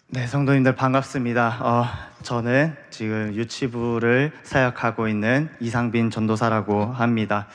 네, 성도님들 반갑습니다. 저는 지금 유치부를 사역하고 있는 이상빈 전도사라고 합니다.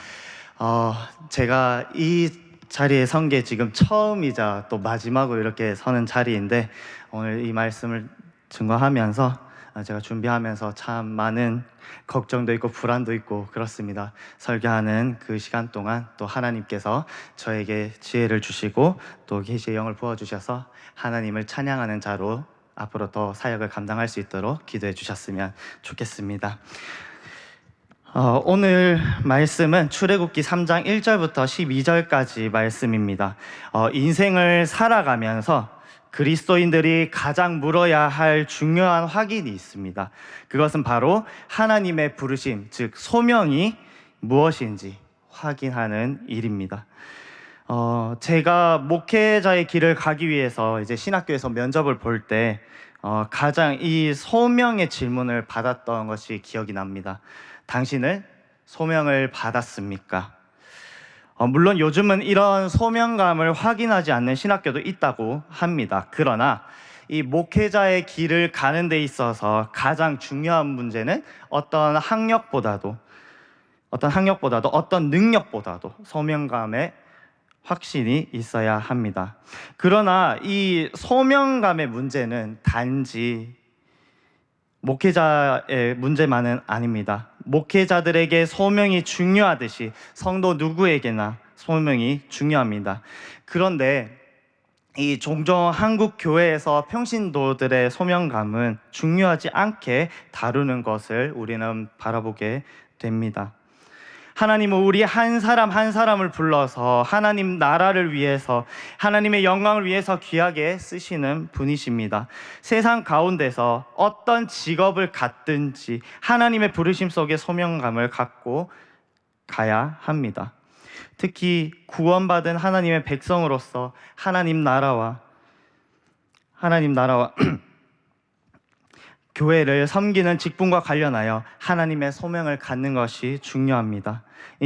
제가 이 자리에 선 게 지금 처음이자 또 마지막으로 이렇게 서는 자리인데, 오늘 이 말씀을 증거하면서 제가 준비하면서 참 많은 걱정도 있고 불안도 있고 그렇습니다. 설교하는 그 시간 동안 또 하나님께서 저에게 지혜를 주시고 또 계시의 영을 부어주셔서 하나님을 찬양하는 자로 앞으로 더 사역을 감당할 수 있도록 기도해 주셨으면 좋겠습니다. 오늘 말씀은 출애굽기 3장 1절부터 12절까지 말씀입니다. 인생을 살아가면서 그리스도인들이 가장 물어야 할 중요한 확인이 있습니다. 그것은 바로 하나님의 부르심, 즉 소명이 무엇인지 확인하는 일입니다. 제가 목회자의 길을 가기 위해서 이제 신학교에서 면접을 볼 때 가장 이 소명의 질문을 받았던 것이 기억이 납니다. 당신은 소명을 받았습니까? 물론 요즘은 이런 소명감을 확인하지 않는 신학교도 있다고 합니다. 그러나 이 목회자의 길을 가는 데 있어서 가장 중요한 문제는 어떤 학력보다도 어떤 능력보다도 소명감에 확신이 있어야 합니다. 그러나 이 소명감의 문제는 단지 목회자의 문제만은 아닙니다. 목회자들에게 소명이 중요하듯이 성도 누구에게나 소명이 중요합니다. 그런데 이 종종 한국 교회에서 평신도들의 소명감은 중요하지 않게 다루는 것을 우리는 바라보게 됩니다. 하나님은 우리 한 사람 한 사람을 불러서 하나님 나라를 위해서, 하나님의 영광을 위해서 귀하게 쓰시는 분이십니다. 세상 가운데서 어떤 직업을 갖든지 하나님의 부르심 속에 소명감을 갖고 가야 합니다. 특히 구원받은 하나님의 백성으로서 하나님 나라와 교회를 섬기는 직분과 관련하여 하나님의 소명을 갖는 것이 중요합니다.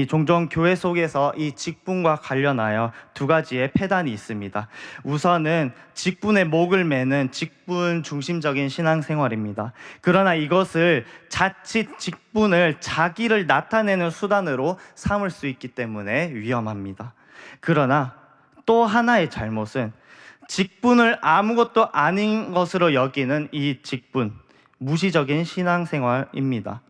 종종 교회 속에서 이 직분과 관련하여 두 가지의 폐단이 있습니다. 우선은 직분의 목을 매는 직분 중심적인 신앙생활입니다. 그러나 이것을 자칫 직분을 자기를 나타내는 수단으로 삼을 수 있기 때문에 위험합니다. 그러나 또 하나의 잘못은 직분을 아무것도 아닌 것으로 여기는 이 직분, 무시적인 신앙생활입니다.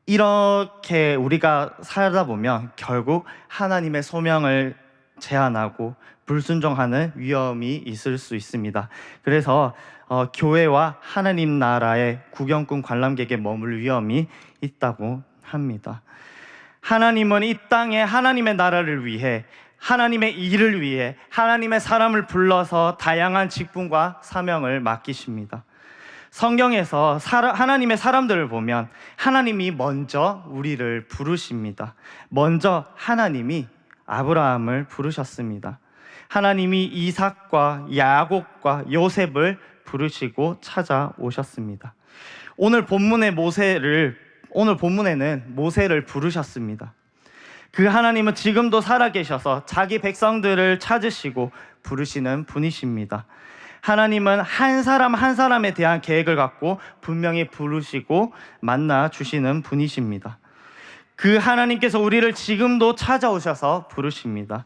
이렇게 우리가 살다 보면 결국 하나님의 소명을 제한하고 불순종하는 위험이 있을 수 있습니다. 그래서 교회와 하나님 나라의 구경꾼 관람객에 머물 위험이 있다고 합니다. 하나님은 이 땅에 하나님의 나라를 위해, 하나님의 일을 위해 하나님의 사람을 불러서 다양한 직분과 사명을 맡기십니다. 성경에서 하나님의 사람들을 보면 하나님이 먼저 우리를 부르십니다. 먼저 하나님이 아브라함을 부르셨습니다. 하나님이 이삭과 야곱과 요셉을 부르시고 찾아오셨습니다. 오늘 본문에는 모세를 부르셨습니다. 그 하나님은 지금도 살아계셔서 자기 백성들을 찾으시고 부르시는 분이십니다. 하나님은 한 사람 한 사람에 대한 계획을 갖고 분명히 부르시고 만나 주시는 분이십니다. 그 하나님께서 우리를 지금도 찾아오셔서 부르십니다.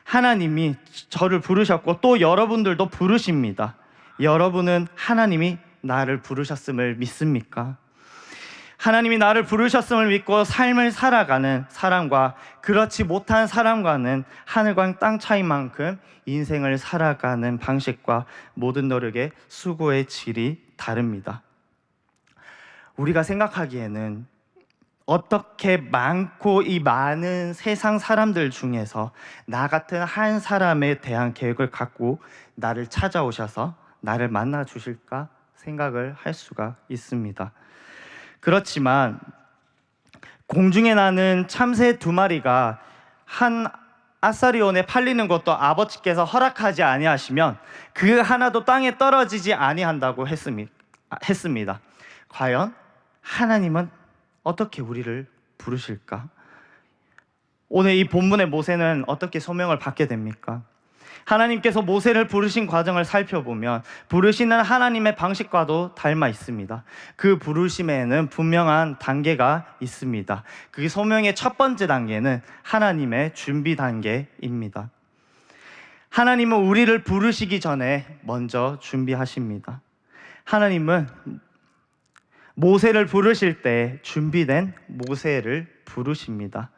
하나님이 저를 부르셨고 또 여러분들도 부르십니다. 여러분은 하나님이 나를 부르셨음을 믿습니까? 하나님이 나를 부르셨음을 믿고 삶을 살아가는 사람과 그렇지 못한 사람과는 하늘과 땅 차이인 만큼 인생을 살아가는 방식과 모든 노력의 수고의 질이 다릅니다. 우리가 생각하기에는 어떻게 많고 이 많은 세상 사람들 중에서 나 같은 한 사람에 대한 계획을 갖고 나를 찾아오셔서 나를 만나 주실까 생각을 할 수가 있습니다. 그렇지만 공중에 나는 참새 2마리가 한 아사리온에 팔리는 것도 아버지께서 허락하지 아니하시면 그 하나도 땅에 떨어지지 아니한다고 했습니다. 과연 하나님은 어떻게 우리를 부르실까? 오늘 이 본문의 모세는 어떻게 소명을 받게 됩니까? 하나님께서 모세를 부르신 과정을 살펴보면 부르시는 하나님의 방식과도 닮아 있습니다. 그 부르심에는 분명한 단계가 있습니다. 그 소명의 첫 번째 단계는 하나님의 준비 단계입니다. 하나님은 우리를 부르시기 전에 먼저 준비하십니다. 하나님은 모세를 부르실 때 준비된 모세를 부르십니다.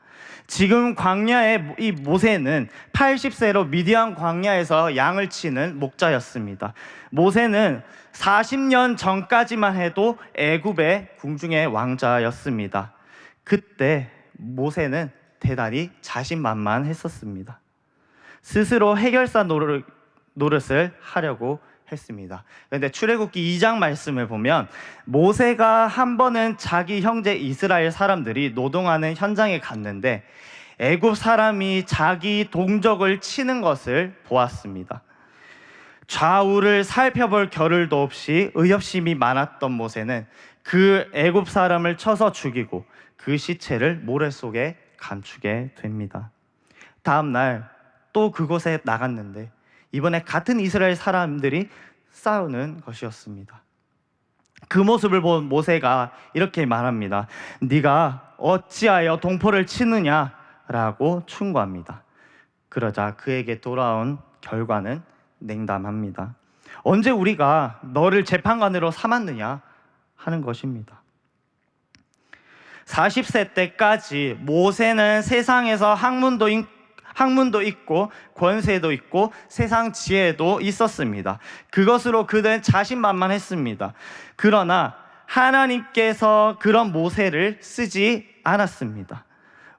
지금 광야의 이 모세는 80세로 미디안 광야에서 양을 치는 목자였습니다. 모세는 40년 전까지만 해도 애굽의 궁중의 왕자였습니다. 그때 모세는 대단히 자신만만했었습니다. 스스로 해결사 노릇을 하려고 했습니다. 그런데 출애굽기 2장 말씀을 보면 모세가 한 번은 자기 형제 이스라엘 사람들이 노동하는 현장에 갔는데 애굽 사람이 자기 동족을 치는 것을 보았습니다. 좌우를 살펴볼 겨를도 없이 의협심이 많았던 모세는 그 애굽 사람을 쳐서 죽이고 그 시체를 모래 속에 감추게 됩니다. 다음 날 또 그곳에 나갔는데 이번에 같은 이스라엘 사람들이 싸우는 것이었습니다. 그 모습을 본 모세가 이렇게 말합니다. 네가 어찌하여 동포를 치느냐라고 충고합니다. 그러자 그에게 돌아온 결과는 냉담합니다. 언제 우리가 너를 재판관으로 삼았느냐 하는 것입니다. 40세 때까지 모세는 세상에서 학문도 있고 권세도 있고 세상 지혜도 있었습니다. 그것으로 그는 자신만만했습니다. 그러나 하나님께서 그런 모세를 쓰지 않았습니다.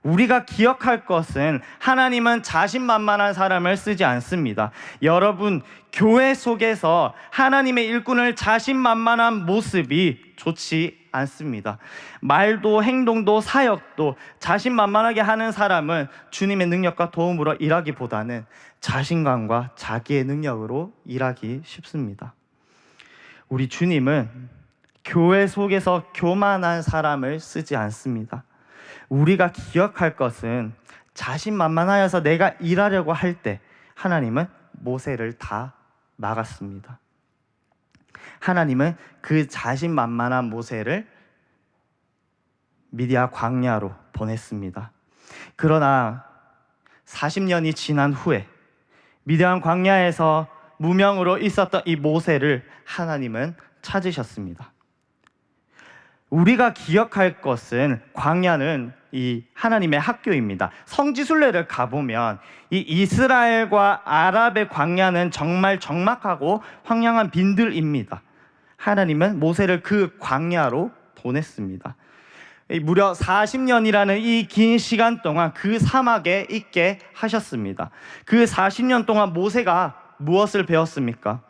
우리가 기억할 것은 하나님은 자신만만한 사람을 쓰지 않습니다. 여러분, 교회 속에서 하나님의 일꾼을 자신만만한 모습이 좋지 않습니다. 말도 행동도 사역도 자신만만하게 하는 사람은 주님의 능력과 도움으로 일하기보다는 자신감과 자기의 능력으로 일하기 쉽습니다. 우리 주님은 교회 속에서 교만한 사람을 쓰지 않습니다. 우리가 기억할 것은 자신만만하여서 내가 일하려고 할 때 하나님은 모세를 다 막았습니다. 하나님은 그 자신만만한 모세를 미디안 광야로 보냈습니다. 그러나 40년이 지난 후에 미디안 광야에서 무명으로 있었던 이 모세를 하나님은 찾으셨습니다. 우리가 기억할 것은 광야는 이 하나님의 학교입니다. 성지순례를 가보면 이 이스라엘과 아랍의 광야는 정말 적막하고 황량한 빈들입니다. 하나님은 모세를 그 광야로 보냈습니다. 무려 40년이라는 이 긴 시간 동안 그 사막에 있게 하셨습니다. 그 40년 동안 모세가 무엇을 배웠습니까?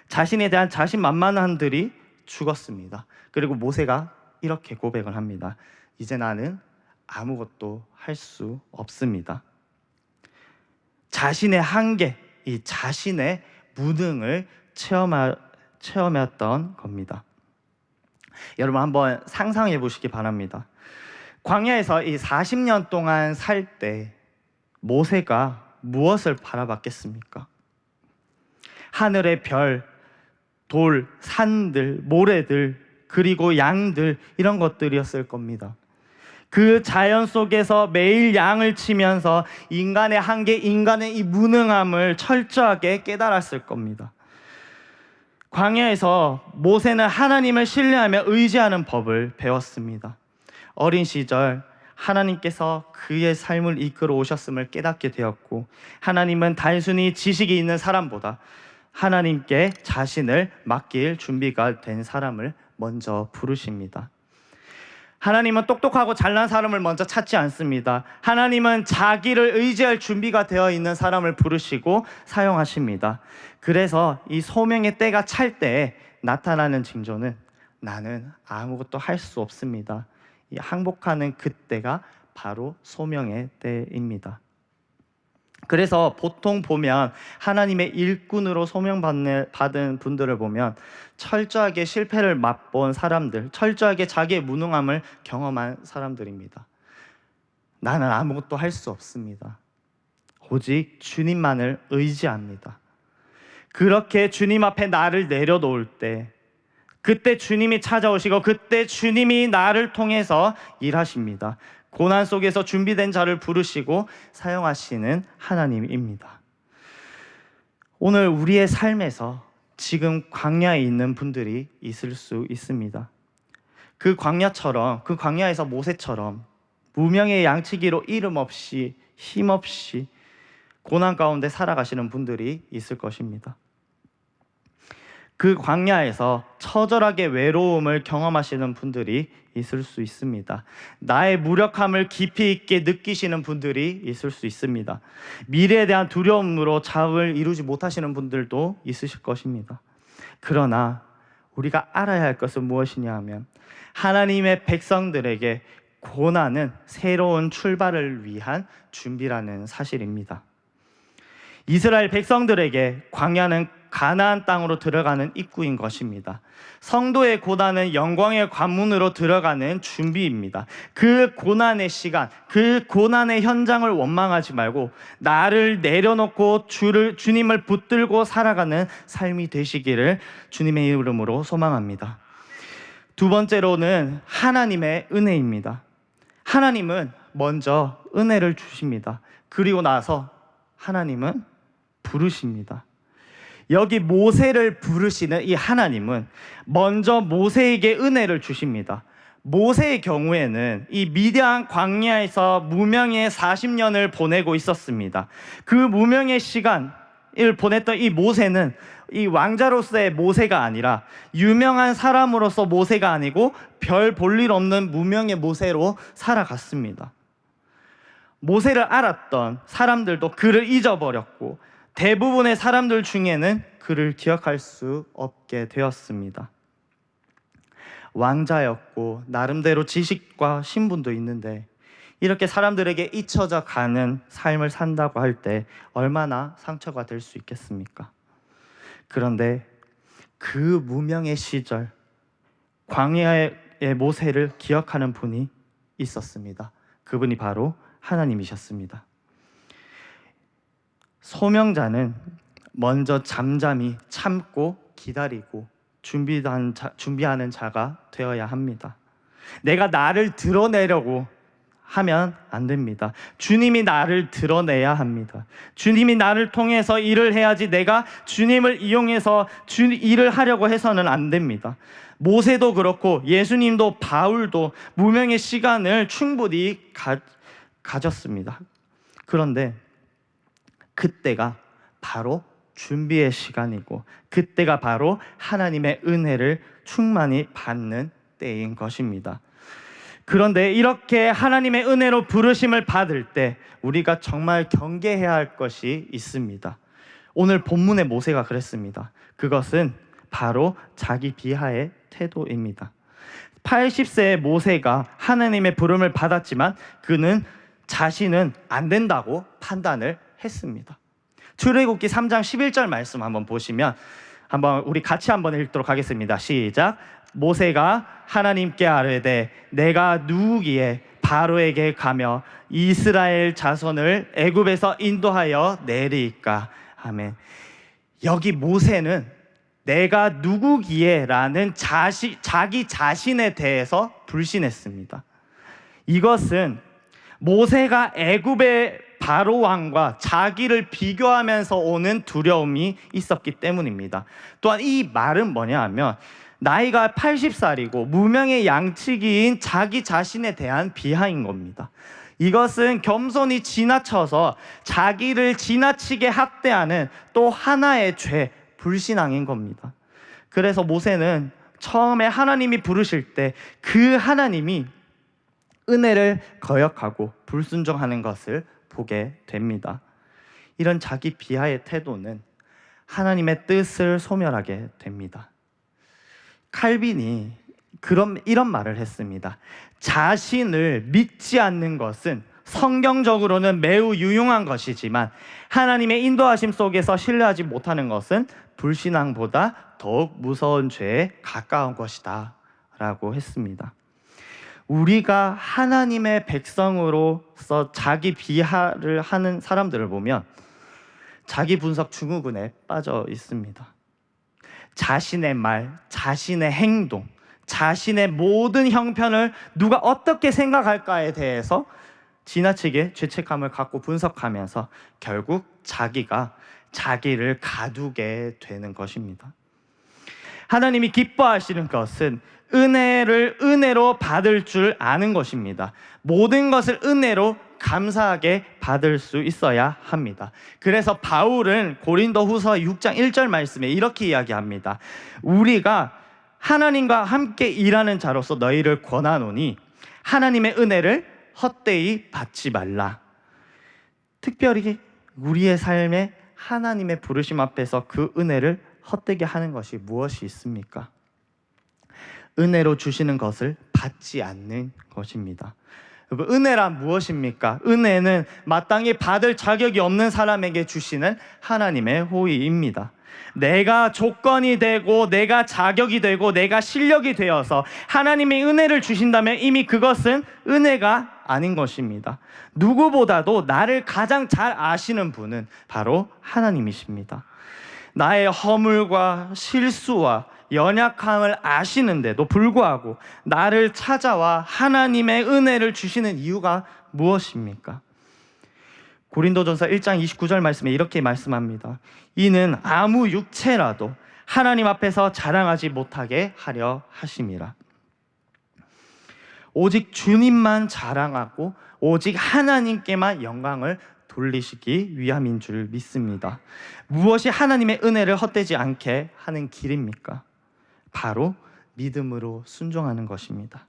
자신에 대한 자신만만한들이 죽었습니다. 그리고 모세가 이렇게 고백을 합니다. 이제 나는 아무것도 할 수 없습니다. 자신의 한계, 이 자신의 무능을 체험했던 겁니다. 여러분 한번 상상해 보시기 바랍니다. 광야에서 이 40년 동안 살 때 모세가 무엇을 바라봤겠습니까? 하늘의 별, 돌, 산들, 모래들, 그리고 양들, 이런 것들이었을 겁니다. 그 자연 속에서 매일 양을 치면서 인간의 한계, 인간의 이 무능함을 철저하게 깨달았을 겁니다. 광야에서 모세는 하나님을 신뢰하며 의지하는 법을 배웠습니다. 어린 시절 하나님께서 그의 삶을 이끌어 오셨음을 깨닫게 되었고, 하나님은 단순히 지식이 있는 사람보다 하나님께 자신을 맡길 준비가 된 사람을 먼저 부르십니다. 하나님은 똑똑하고 잘난 사람을 먼저 찾지 않습니다. 하나님은 자기를 의지할 준비가 되어 있는 사람을 부르시고 사용하십니다. 그래서 이 소명의 때가 찰 때에 나타나는 징조는 나는 아무것도 할 수 없습니다. 이 항복하는 그때가 바로 소명의 때입니다. 그래서 보통 보면 하나님의 일꾼으로 소명받은 분들을 보면 철저하게 실패를 맛본 사람들, 철저하게 자기의 무능함을 경험한 사람들입니다. 나는 아무것도 할 수 없습니다. 오직 주님만을 의지합니다. 그렇게 주님 앞에 나를 내려놓을 때, 그때 주님이 찾아오시고 그때 주님이 나를 통해서 일하십니다. 고난 속에서 준비된 자를 부르시고 사용하시는 하나님입니다. 오늘 우리의 삶에서 지금 광야에 있는 분들이 있을 수 있습니다. 그 광야에서 모세처럼 무명의 양치기로 이름 없이 힘없이 고난 가운데 살아가시는 분들이 있을 것입니다. 그 광야에서 처절하게 외로움을 경험하시는 분들이 있을 수 있습니다. 나의 무력함을 깊이 있게 느끼시는 분들이 있을 수 있습니다. 미래에 대한 두려움으로 잠을 이루지 못하시는 분들도 있으실 것입니다. 그러나 우리가 알아야 할 것은 무엇이냐 하면 하나님의 백성들에게 고난은 새로운 출발을 위한 준비라는 사실입니다. 이스라엘 백성들에게 광야는 가나안 땅으로 들어가는 입구인 것입니다. 성도의 고난은 영광의 관문으로 들어가는 준비입니다. 그 고난의 시간, 그 고난의 현장을 원망하지 말고 나를 내려놓고 주님을 붙들고 살아가는 삶이 되시기를 주님의 이름으로 소망합니다. 두 번째로는 하나님의 은혜입니다. 하나님은 먼저 은혜를 주십니다. 그리고 나서 하나님은 부르십니다. 여기 모세를 부르시는 이 하나님은 먼저 모세에게 은혜를 주십니다. 모세의 경우에는 이 미디안 광야에서 무명의 40년을 보내고 있었습니다. 그 무명의 시간을 보냈던 이 모세는 이 왕자로서의 모세가 아니라 유명한 사람으로서 모세가 아니고 별 볼일 없는 무명의 모세로 살아갔습니다. 모세를 알았던 사람들도 그를 잊어버렸고 대부분의 사람들 중에는 그를 기억할 수 없게 되었습니다. 왕자였고 나름대로 지식과 신분도 있는데 이렇게 사람들에게 잊혀져 가는 삶을 산다고 할 때 얼마나 상처가 될 수 있겠습니까? 그런데 그 무명의 시절 광야의 모세를 기억하는 분이 있었습니다. 그분이 바로 하나님이셨습니다. 소명자는 먼저 잠잠히 참고 기다리고 준비하는 자가 되어야 합니다. 내가 나를 드러내려고 하면 안 됩니다. 주님이 나를 드러내야 합니다. 주님이 나를 통해서 일을 해야지 내가 주님을 이용해서 일을 하려고 해서는 안 됩니다. 모세도 그렇고 예수님도 바울도 무명의 시간을 충분히 가졌습니다. 그런데 그때가 바로 준비의 시간이고 그때가 바로 하나님의 은혜를 충만히 받는 때인 것입니다. 그런데 이렇게 하나님의 은혜로 부르심을 받을 때 우리가 정말 경계해야 할 것이 있습니다. 오늘 본문의 모세가 그랬습니다. 그것은 바로 자기 비하의 태도입니다. 80세의 모세가 하나님의 부름을 받았지만 그는 자신은 안 된다고 판단을 했습니다. 출애굽기 3장 11절 말씀 한번 보시면 우리 같이 한번 읽도록 하겠습니다. 시작. 모세가 하나님께 아뢰되 내가 누구기에 바로에게 가며 이스라엘 자손을 애굽에서 인도하여 내리까. 아멘. 여기 모세는 내가 누구기에 라는 자기 자신에 대해서 불신했습니다. 이것은 모세가 애굽의 바로 왕과 자기를 비교하면서 오는 두려움이 있었기 때문입니다. 또한 이 말은 뭐냐 하면 나이가 80살이고 무명의 양치기인 자기 자신에 대한 비하인 겁니다. 이것은 겸손이 지나쳐서 자기를 지나치게 학대하는 또 하나의 죄, 불신앙인 겁니다. 그래서 모세는 처음에 하나님이 부르실 때 그 하나님이 은혜를 거역하고 불순종하는 것을 보게 됩니다. 이런 자기 비하의 태도는 하나님의 뜻을 소멸하게 됩니다. 칼빈이 이런 말을 했습니다. 자신을 믿지 않는 것은 성경적으로는 매우 유용한 것이지만 하나님의 인도하심 속에서 신뢰하지 못하는 것은 불신앙보다 더욱 무서운 죄에 가까운 것이다 라고 했습니다. 우리가 하나님의 백성으로서 자기 비하를 하는 사람들을 보면 자기 분석 증후군에 빠져 있습니다. 자신의 말, 자신의 행동, 자신의 모든 형편을 누가 어떻게 생각할까에 대해서 지나치게 죄책감을 갖고 분석하면서 결국 자기가 자기를 가두게 되는 것입니다. 하나님이 기뻐하시는 것은 은혜를 은혜로 받을 줄 아는 것입니다. 모든 것을 은혜로 감사하게 받을 수 있어야 합니다. 그래서 바울은 고린도후서 6장 1절 말씀에 이렇게 이야기합니다. 우리가 하나님과 함께 일하는 자로서 너희를 권하노니 하나님의 은혜를 헛되이 받지 말라. 특별히 우리의 삶에 하나님의 부르심 앞에서 그 은혜를 헛되게 하는 것이 무엇이 있습니까? 은혜로 주시는 것을 받지 않는 것입니다. 은혜란 무엇입니까? 은혜는 마땅히 받을 자격이 없는 사람에게 주시는 하나님의 호의입니다. 내가 조건이 되고 내가 자격이 되고 내가 실력이 되어서 하나님이 은혜를 주신다면 이미 그것은 은혜가 아닌 것입니다. 누구보다도 나를 가장 잘 아시는 분은 바로 하나님이십니다. 나의 허물과 실수와 연약함을 아시는데도 불구하고 나를 찾아와 하나님의 은혜를 주시는 이유가 무엇입니까? 고린도전서 1장 29절 말씀에 이렇게 말씀합니다. 이는 아무 육체라도 하나님 앞에서 자랑하지 못하게 하려 하심이라. 오직 주님만 자랑하고 오직 하나님께만 영광을 돌리시기 위함인 줄 믿습니다. 무엇이 하나님의 은혜를 헛되지 않게 하는 길입니까? 바로 믿음으로 순종하는 것입니다.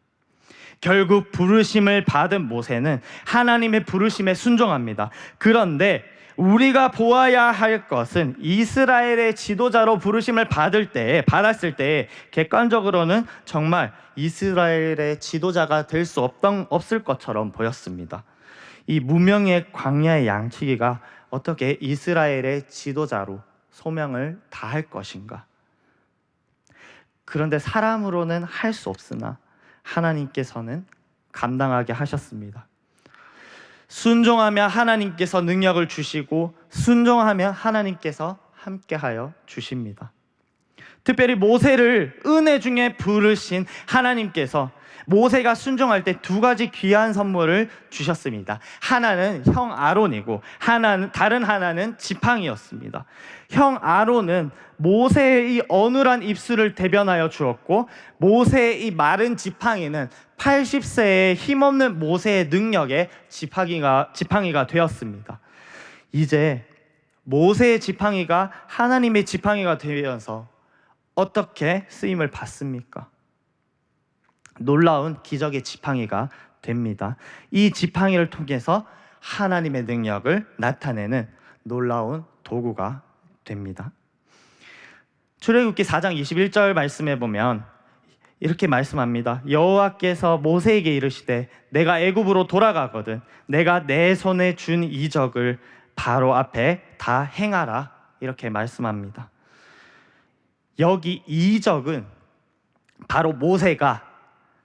결국 부르심을 받은 모세는 하나님의 부르심에 순종합니다. 그런데 우리가 보아야 할 것은 이스라엘의 지도자로 부르심을 받았을 때 객관적으로는 정말 이스라엘의 지도자가 될 수 없을 것처럼 보였습니다. 이 무명의 광야의 양치기가 어떻게 이스라엘의 지도자로 소명을 다할 것인가? 그런데 사람으로는 할 수 없으나 하나님께서는 감당하게 하셨습니다. 순종하며 하나님께서 능력을 주시고 순종하며 하나님께서 함께하여 주십니다. 특별히 모세를 은혜 중에 부르신 하나님께서 모세가 순종할 때 두 가지 귀한 선물을 주셨습니다. 하나는 형 아론이고 다른 하나는 지팡이였습니다. 형 아론은 모세의 이 어눌한 입술을 대변하여 주었고 모세의 이 마른 지팡이는 80세의 힘없는 모세의 능력에 지팡이가 되었습니다. 이제 모세의 지팡이가 하나님의 지팡이가 되면서 어떻게 쓰임을 받습니까? 놀라운 기적의 지팡이가 됩니다. 이 지팡이를 통해서 하나님의 능력을 나타내는 놀라운 도구가 됩니다. 출애굽기 4장 21절 말씀에 보면 이렇게 말씀합니다. 여호와께서 모세에게 이르시되 내가 애굽으로 돌아가거든 내가 내 손에 준 이적을 바로 앞에 다 행하라 이렇게 말씀합니다. 여기 이적은 바로 모세가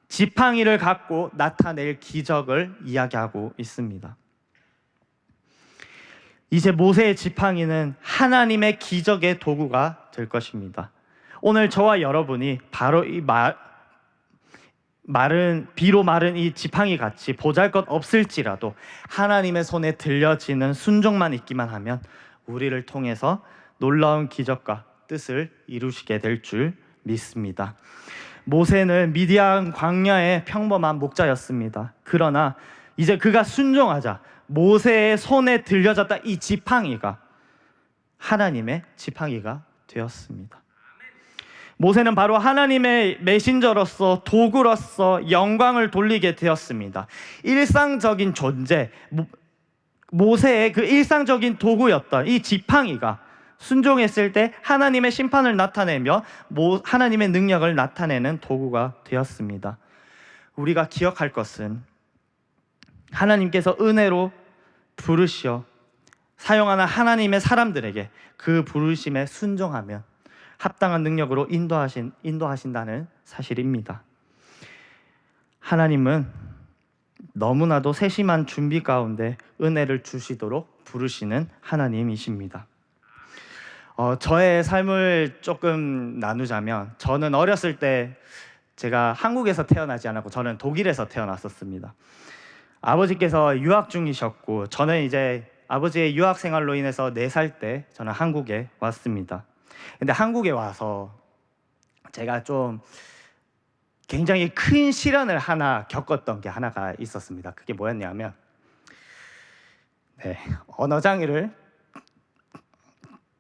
지팡이를 갖고 나타낼 기적을 이야기하고 있습니다. 이제 모세의 지팡이는 하나님의 기적의 도구가 될 것입니다. 오늘 저와 여러분이 바로 이 비로 마른 이 지팡이 같이 보잘것없을지라도 하나님의 손에 들려지는 순종만 있기만 하면 우리를 통해서 놀라운 기적과 뜻을 이루시게 될 줄 믿습니다. 모세는 미디안 광야의 평범한 목자였습니다. 그러나 이제 그가 순종하자 모세의 손에 들려졌다 이 지팡이가 하나님의 지팡이가 되었습니다. 모세는 바로 하나님의 메신저로서 도구로서 영광을 돌리게 되었습니다. 일상적인 존재, 모세의 그 일상적인 도구였던 이 지팡이가 순종했을 때 하나님의 심판을 나타내며 하나님의 능력을 나타내는 도구가 되었습니다. 우리가 기억할 것은 하나님께서 은혜로 부르시어 사용하는 하나님의 사람들에게 그 부르심에 순종하면 합당한 능력으로 인도하신다는 사실입니다. 하나님은 너무나도 세심한 준비 가운데 은혜를 주시도록 부르시는 하나님이십니다. 저의 삶을 조금 나누자면, 저는 어렸을 때 제가 한국에서 태어나지 않았고 저는 독일에서 태어났었습니다. 아버지께서 유학 중이셨고 저는 이제 아버지의 유학 생활로 인해서 4살 때 저는 한국에 왔습니다. 근데 한국에 와서 제가 좀 굉장히 큰 시련을 하나 겪었던 게 하나가 있었습니다. 그게 뭐였냐면 언어 장애를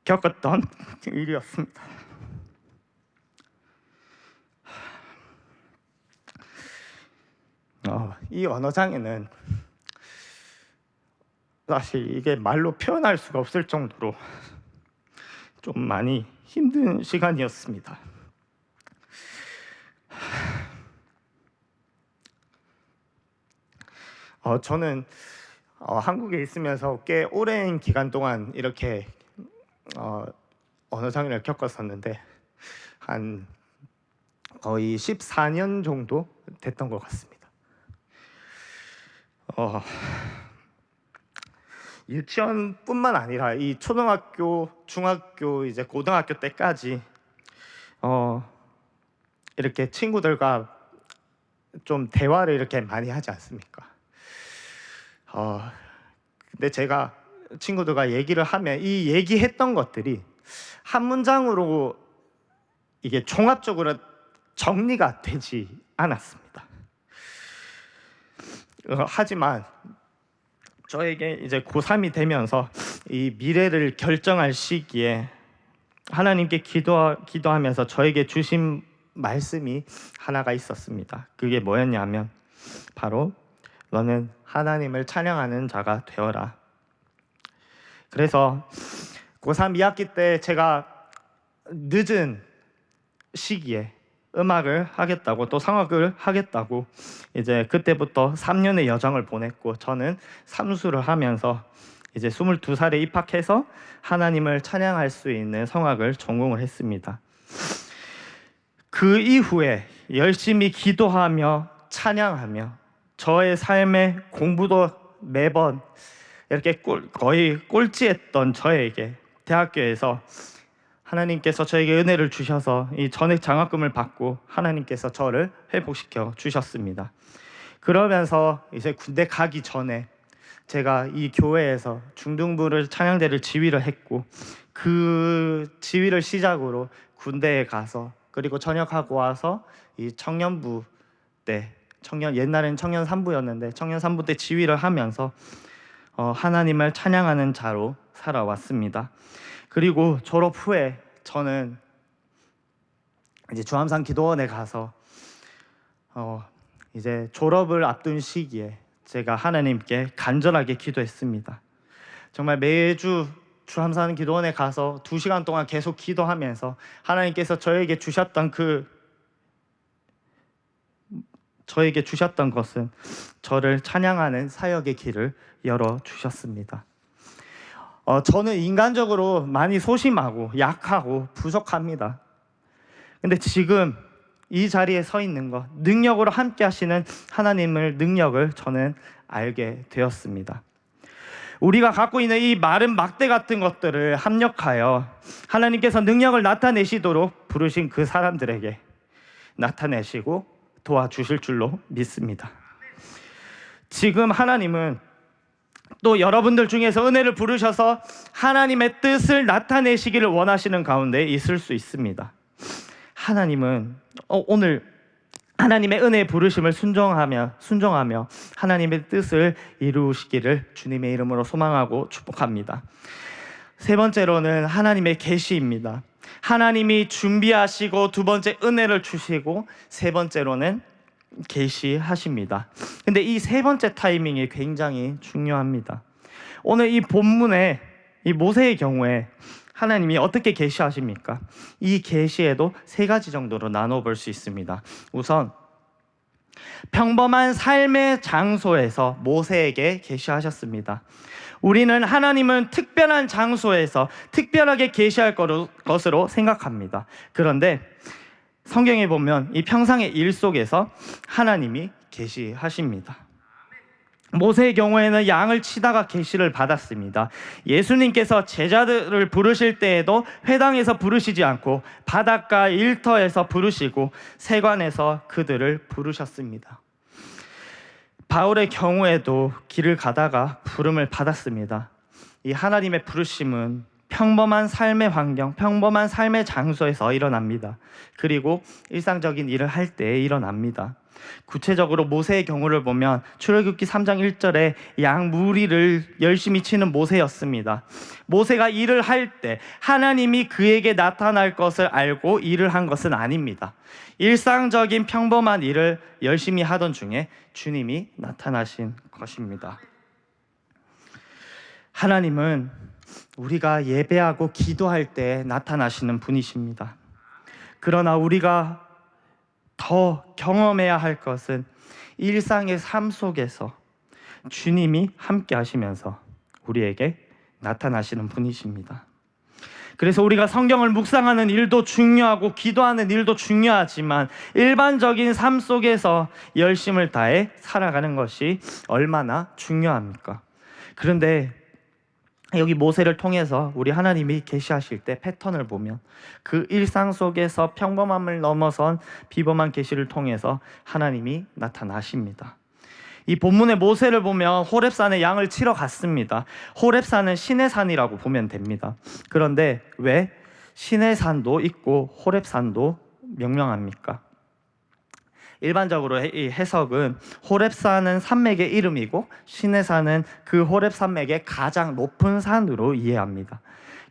겪었던 일이었습니다. 이 언어 장애는 사실 이게 말로 표현할 수가 없을 정도로 좀 많이 힘든 시간이었습니다. 저는 한국에 있으면서 꽤 오랜 기간 동안 이렇게 언어 장애를 겪었었는데 한 거의 14년 정도 됐던 것 같습니다. 유치원뿐만 아니라 이 초등학교, 중학교, 이제 고등학교 때까지 이렇게 친구들과 좀 대화를 이렇게 많이 하지 않습니까? 근데 제가 친구들과 얘기를 하면 이 얘기했던 것들이 한 문장으로 이게 종합적으로 정리가 되지 않았습니다. 하지만 저에게 이제 고3이 되면서 이 미래를 결정할 시기에 하나님께 기도하면서 저에게 주신 말씀이 하나가 있었습니다. 그게 뭐였냐면 바로 너는 하나님을 찬양하는 자가 되어라. 그래서 고3 2학기 때 제가 늦은 시기에 음악을 하겠다고 또 성악을 하겠다고 이제 그때부터 3년의 여정을 보냈고 저는 삼수를 하면서 이제 22살에 입학해서 하나님을 찬양할 수 있는 성악을 전공을 했습니다. 그 이후에 열심히 기도하며 찬양하며 저의 삶에 공부도 매번 이렇게 거의 꼴찌했던 저에게 대학교에서 하나님께서 저에게 은혜를 주셔서 이 전액 장학금을 받고 하나님께서 저를 회복시켜 주셨습니다. 그러면서 이제 군대 가기 전에 제가 이 교회에서 중등부를 찬양대를 지휘를 했고 그 지휘를 시작으로 군대에 가서 그리고 전역하고 와서 이 청년부 때 옛날엔 청년 3부였는데 청년 3부 때 지휘를 하면서 하나님을 찬양하는 자로 살아왔습니다. 그리고 졸업 후에 저는 이제 주암산 기도원에 가서 이제 졸업을 앞둔 시기에 제가 하나님께 간절하게 기도했습니다. 정말 매주 주암산 기도원에 가서 2시간 동안 계속 기도하면서 하나님께서 저에게 주셨던 것은 저를 찬양하는 사역의 길을 열어주셨습니다. 저는 인간적으로 많이 소심하고 약하고 부족합니다. 근데 지금 이 자리에 서 있는 것, 능력으로 함께 하시는 하나님의 능력을 저는 알게 되었습니다. 우리가 갖고 있는 이 마른 막대 같은 것들을 합력하여 하나님께서 능력을 나타내시도록 부르신 그 사람들에게 나타내시고 도와주실 줄로 믿습니다. 지금 하나님은 또 여러분들 중에서 은혜를 부르셔서 하나님의 뜻을 나타내시기를 원하시는 가운데 있을 수 있습니다. 하나님은 오늘 하나님의 은혜의 부르심을 순종하며 하나님의 뜻을 이루시기를 주님의 이름으로 소망하고 축복합니다. 세 번째로는 하나님의 계시입니다. 하나님이 준비하시고 두 번째 은혜를 주시고 세 번째로는 계시하십니다. 근데 이 세 번째 타이밍이 굉장히 중요합니다. 오늘 이 본문에 이 모세의 경우에 하나님이 어떻게 계시하십니까? 이 계시에도 3가지 정도로 나눠볼 수 있습니다. 우선 평범한 삶의 장소에서 모세에게 계시하셨습니다. 우리는 하나님은 특별한 장소에서 특별하게 계시할 것으로 생각합니다. 그런데 성경에 보면 이 평상의 일 속에서 하나님이 계시하십니다. 모세의 경우에는 양을 치다가 계시를 받았습니다. 예수님께서 제자들을 부르실 때에도 회당에서 부르시지 않고 바닷가 일터에서 부르시고 세관에서 그들을 부르셨습니다. 바울의 경우에도 길을 가다가 부름을 받았습니다. 이 하나님의 부르심은 평범한 삶의 환경, 평범한 삶의 장소에서 일어납니다. 그리고 일상적인 일을 할 때 일어납니다. 구체적으로 모세의 경우를 보면 출애굽기 3장 1절에 양 무리를 열심히 치는 모세였습니다. 모세가 일을 할 때 하나님이 그에게 나타날 것을 알고 일을 한 것은 아닙니다. 일상적인 평범한 일을 열심히 하던 중에 주님이 나타나신 것입니다. 하나님은 우리가 예배하고 기도할 때 나타나시는 분이십니다. 그러나 우리가 더 경험해야 할 것은 일상의 삶 속에서 주님이 함께 하시면서 우리에게 나타나시는 분이십니다. 그래서 우리가 성경을 묵상하는 일도 중요하고 기도하는 일도 중요하지만 일반적인 삶 속에서 열심을 다해 살아가는 것이 얼마나 중요합니까? 그런데 여기 모세를 통해서 우리 하나님이 계시하실 때 패턴을 보면 그 일상 속에서 평범함을 넘어선 비범한 계시를 통해서 하나님이 나타나십니다. 이 본문의 모세를 보면 호렙산에 양을 치러 갔습니다. 호렙산은 신의 산이라고 보면 됩니다. 그런데 왜 신의 산도 있고 호렙산도 명명합니까? 일반적으로 이 해석은 호렙산은 산맥의 이름이고 신의 산은 그 호렙 산맥의 가장 높은 산으로 이해합니다.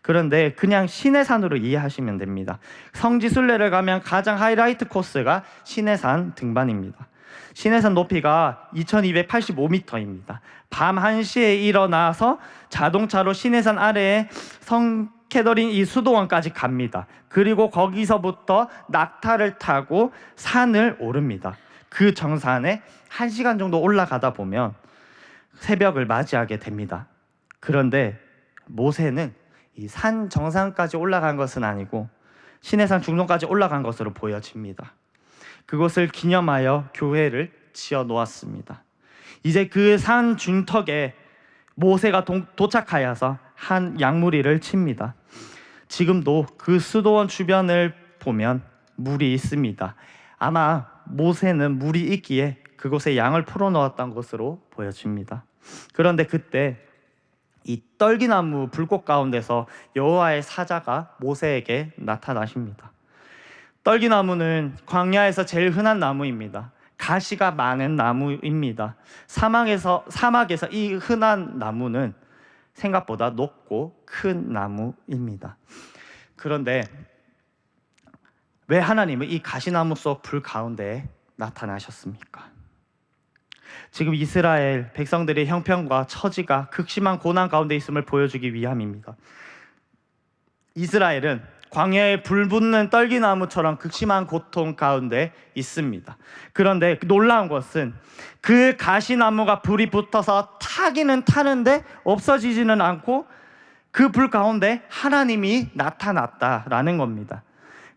그런데 그냥 신의 산으로 이해하시면 됩니다. 성지 순례를 가면 가장 하이라이트 코스가 신의 산 등반입니다. 신의 산 높이가 2285m입니다. 밤 1시에 일어나서 자동차로 신의 산 아래에 캐더린 이 수도원까지 갑니다. 그리고 거기서부터 낙타를 타고 산을 오릅니다. 그 정산에 1시간 정도 올라가다 보면 새벽을 맞이하게 됩니다. 그런데 모세는 이 산 정상까지 올라간 것은 아니고 시내산 중동까지 올라간 것으로 보여집니다. 그것을 기념하여 교회를 지어 놓았습니다. 이제 그 산 중턱에 모세가 도착하여서 한 양무리를 칩니다. 지금도 그 수도원 주변을 보면 물이 있습니다. 아마 모세는 물이 있기에 그곳에 양을 풀어놓았던 것으로 보여집니다. 그런데 그때 이 떨기나무 불꽃 가운데서 여호와의 사자가 모세에게 나타나십니다. 떨기나무는 광야에서 제일 흔한 나무입니다. 가시가 많은 나무입니다. 사막에서 이 흔한 나무는 생각보다 높고 큰 나무입니다. 그런데 왜 하나님은 이 가시나무 속 불 가운데 나타나셨습니까? 지금 이스라엘 백성들의 형편과 처지가 극심한 고난 가운데 있음을 보여주기 위함입니다. 이스라엘은 광야에 불붙는 떨기나무처럼 극심한 고통 가운데 있습니다. 그런데 놀라운 것은 그 가시나무가 불이 붙어서 타기는 타는데 없어지지는 않고 그 불 가운데 하나님이 나타났다라는 겁니다.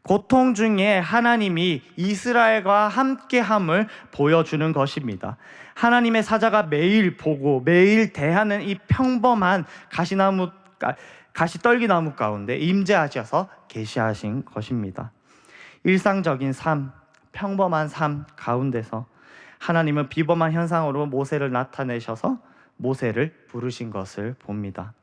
고통 중에 하나님이 이스라엘과 함께함을 보여주는 것입니다. 하나님의 사자가 매일 보고 매일 대하는 이 평범한 가시떨기나무 가운데 임재하셔서 계시하신 것입니다. 일상적인 삶, 평범한 삶 가운데서 하나님은 비범한 현상으로 모세를 나타내셔서 모세를 부르신 것을 봅니다.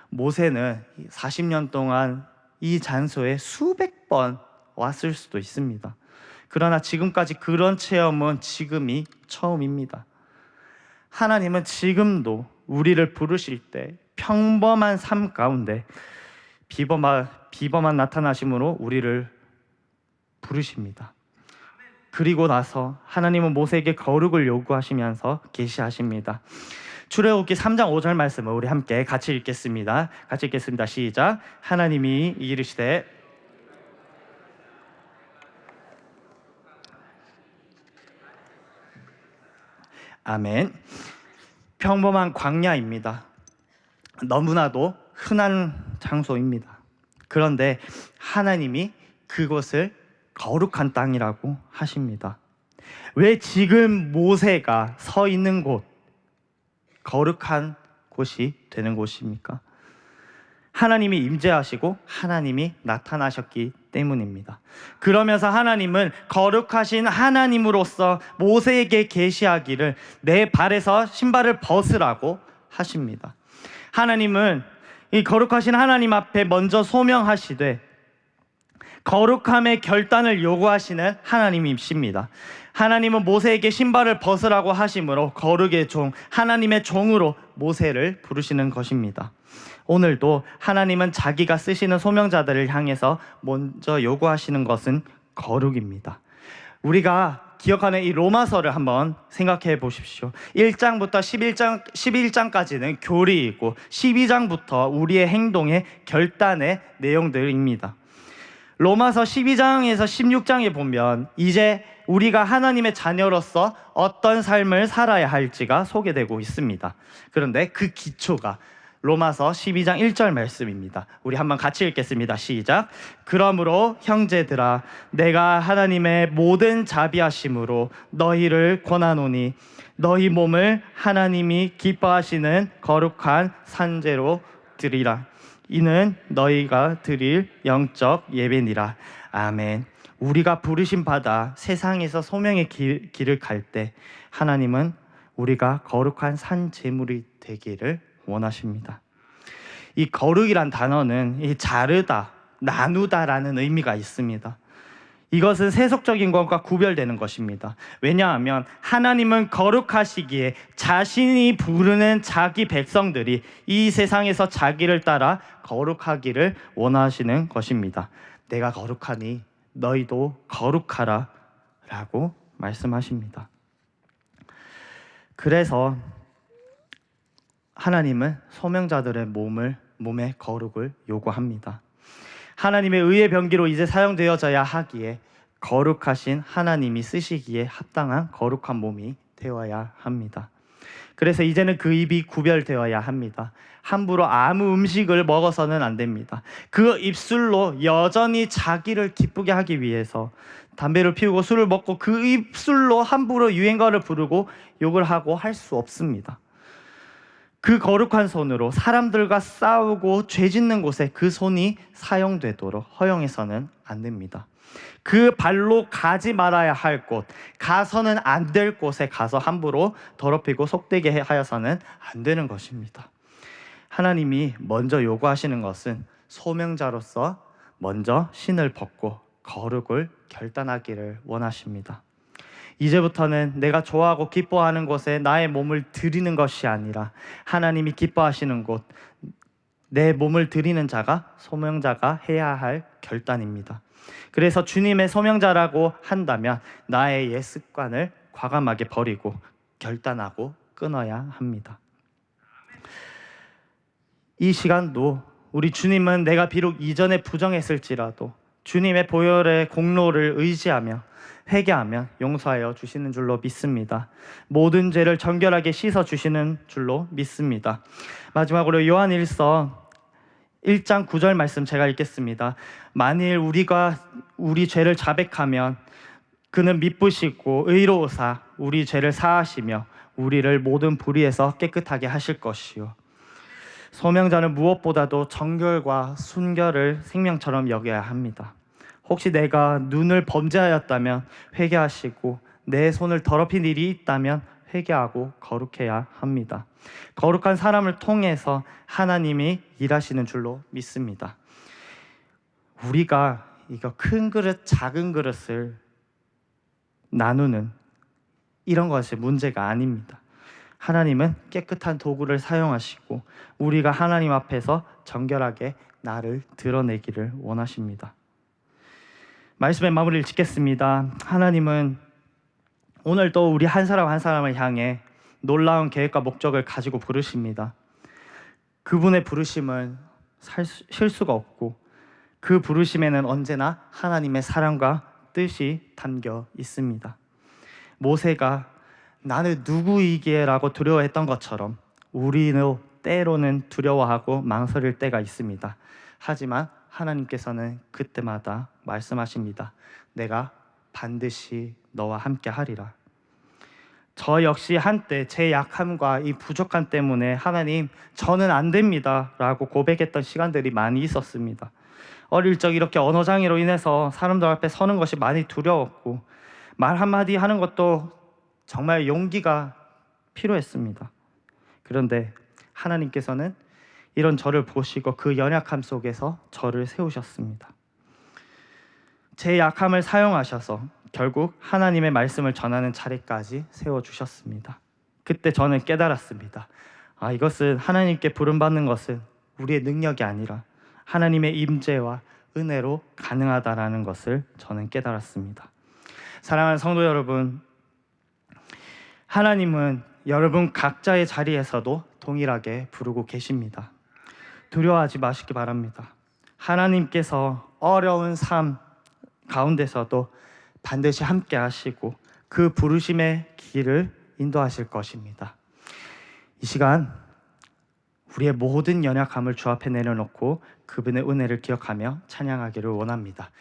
모세는 40년 동안 이 장소에 수백 번 왔을 수도 있습니다. 그러나 지금까지 그런 체험은 지금이 처음입니다. 하나님은 지금도 우리를 부르실 때 평범한 삶 가운데 비범한 나타나심으로 우리를 부르십니다. 그리고 나서 하나님은 모세에게 거룩을 요구하시면서 계시하십니다. 출애굽기 3장 5절 말씀을 우리 함께 같이 읽겠습니다. 같이 읽겠습니다. 시작. 하나님이 이르시되 아멘. 평범한 광야입니다. 너무나도 흔한 장소입니다. 그런데 하나님이 그곳을 거룩한 땅이라고 하십니다. 왜 지금 모세가 서 있는 곳, 거룩한 곳이 되는 곳입니까? 하나님이 임재하시고 하나님이 나타나셨기 때문입니다. 그러면서 하나님은 거룩하신 하나님으로서 모세에게 계시하기를 내 발에서 신발을 벗으라고 하십니다. 하나님은 이 거룩하신 하나님 앞에 먼저 소명하시되 거룩함의 결단을 요구하시는 하나님이십니다. 하나님은 모세에게 신발을 벗으라고 하심으로 거룩의 종, 하나님의 종으로 모세를 부르시는 것입니다. 오늘도 하나님은 자기가 쓰시는 소명자들을 향해서 먼저 요구하시는 것은 거룩입니다. 우리가 기억하는 이 로마서를 한번 생각해 보십시오. 1장부터 11장까지는 교리이고 12장부터 우리의 행동의 결단의 내용들입니다. 로마서 12장에서 16장에 보면 이제 우리가 하나님의 자녀로서 어떤 삶을 살아야 할지가 소개되고 있습니다. 그런데 그 기초가 로마서 12장 1절 말씀입니다. 우리 한번 같이 읽겠습니다. 시작. 그러므로 형제들아 내가 하나님의 모든 자비하심으로 너희를 권하노니 너희 몸을 하나님이 기뻐하시는 거룩한 산제로 드리라. 이는 너희가 드릴 영적 예배니라. 아멘. 우리가 부르심 받아 세상에서 소명의 길을 갈 때 하나님은 우리가 거룩한 산 제물이 되기를 원하십니다. 이 거룩이란 단어는 이 자르다, 나누다라는 의미가 있습니다. 이것은 세속적인 것과 구별되는 것입니다. 왜냐하면 하나님은 거룩하시기에 자신이 부르는 자기 백성들이 이 세상에서 자기를 따라 거룩하기를 원하시는 것입니다. 내가 거룩하니 너희도 거룩하라 라고 말씀하십니다. 그래서 하나님은 소명자들의 몸의 거룩을 요구합니다. 하나님의 의의 병기로 이제 사용되어져야 하기에 거룩하신 하나님이 쓰시기에 합당한 거룩한 몸이 되어야 합니다. 그래서 이제는 그 입이 구별되어야 합니다. 함부로 아무 음식을 먹어서는 안 됩니다. 그 입술로 여전히 자기를 기쁘게 하기 위해서 담배를 피우고 술을 먹고 그 입술로 함부로 유행가를 부르고 욕을 하고 할 수 없습니다. 그 거룩한 손으로 사람들과 싸우고 죄 짓는 곳에 그 손이 사용되도록 허용해서는 안 됩니다. 그 발로 가지 말아야 할 곳, 가서는 안 될 곳에 가서 함부로 더럽히고 속되게 하여서는 안 되는 것입니다. 하나님이 먼저 요구하시는 것은 소명자로서 먼저 신을 벗고 거룩을 결단하기를 원하십니다. 이제부터는 내가 좋아하고 기뻐하는 곳에 나의 몸을 드리는 것이 아니라 하나님이 기뻐하시는 곳, 내 몸을 드리는 자가 소명자가 해야 할 결단입니다. 그래서 주님의 소명자라고 한다면 나의 옛 습관을 과감하게 버리고 결단하고 끊어야 합니다. 이 시간도 우리 주님은 내가 비록 이전에 부정했을지라도 주님의 보혈의 공로를 의지하며 회개하면 용서하여 주시는 줄로 믿습니다. 모든 죄를 정결하게 씻어 주시는 줄로 믿습니다. 마지막으로 요한일서 1장 9절 말씀 제가 읽겠습니다. 만일 우리가 우리 죄를 자백하면 그는 미쁘시고 의로우사 우리 죄를 사하시며 우리를 모든 불의에서 깨끗하게 하실 것이요. 소명자는 무엇보다도 정결과 순결을 생명처럼 여겨야 합니다. 혹시 내가 눈을 범죄하였다면 회개하시고 내 손을 더럽힌 일이 있다면 회개하고 거룩해야 합니다. 거룩한 사람을 통해서 하나님이 일하시는 줄로 믿습니다. 우리가 이거 큰 그릇, 작은 그릇을 나누는 이런 것이 문제가 아닙니다. 하나님은 깨끗한 도구를 사용하시고 우리가 하나님 앞에서 정결하게 나를 드러내기를 원하십니다. 말씀의 마무리를 짓겠습니다. 하나님은 오늘 또 우리 한 사람 한 사람을 향해 놀라운 계획과 목적을 가지고 부르십니다. 그분의 부르심은 쉴 수가 없고 그 부르심에는 언제나 하나님의 사랑과 뜻이 담겨 있습니다. 모세가 나는 누구이기에라고 두려워했던 것처럼 우리는 때로는 두려워하고 망설일 때가 있습니다. 하지만 하나님께서는 그때마다 말씀하십니다. 내가 반드시 너와 함께 하리라. 저 역시 한때 제 약함과 이 부족함 때문에 하나님, 저는 안 됩니다 라고 고백했던 시간들이 많이 있었습니다. 어릴 적 이렇게 언어장애로 인해서 사람들 앞에 서는 것이 많이 두려웠고, 말 한마디 하는 것도 정말 용기가 필요했습니다. 그런데 하나님께서는 이런 저를 보시고 그 연약함 속에서 저를 세우셨습니다. 제 약함을 사용하셔서 결국 하나님의 말씀을 전하는 자리까지 세워주셨습니다. 그때 저는 깨달았습니다. 이것은 하나님께 부름받는 것은 우리의 능력이 아니라 하나님의 임재와 은혜로 가능하다라는 것을 저는 깨달았습니다. 사랑하는 성도 여러분, 하나님은 여러분 각자의 자리에서도 동일하게 부르고 계십니다. 두려워하지 마시기 바랍니다. 하나님께서 어려운 삶 가운데서도 반드시 함께 하시고 그 부르심의 길을 인도하실 것입니다. 이 시간 우리의 모든 연약함을 주 앞에 내려놓고 그분의 은혜를 기억하며 찬양하기를 원합니다.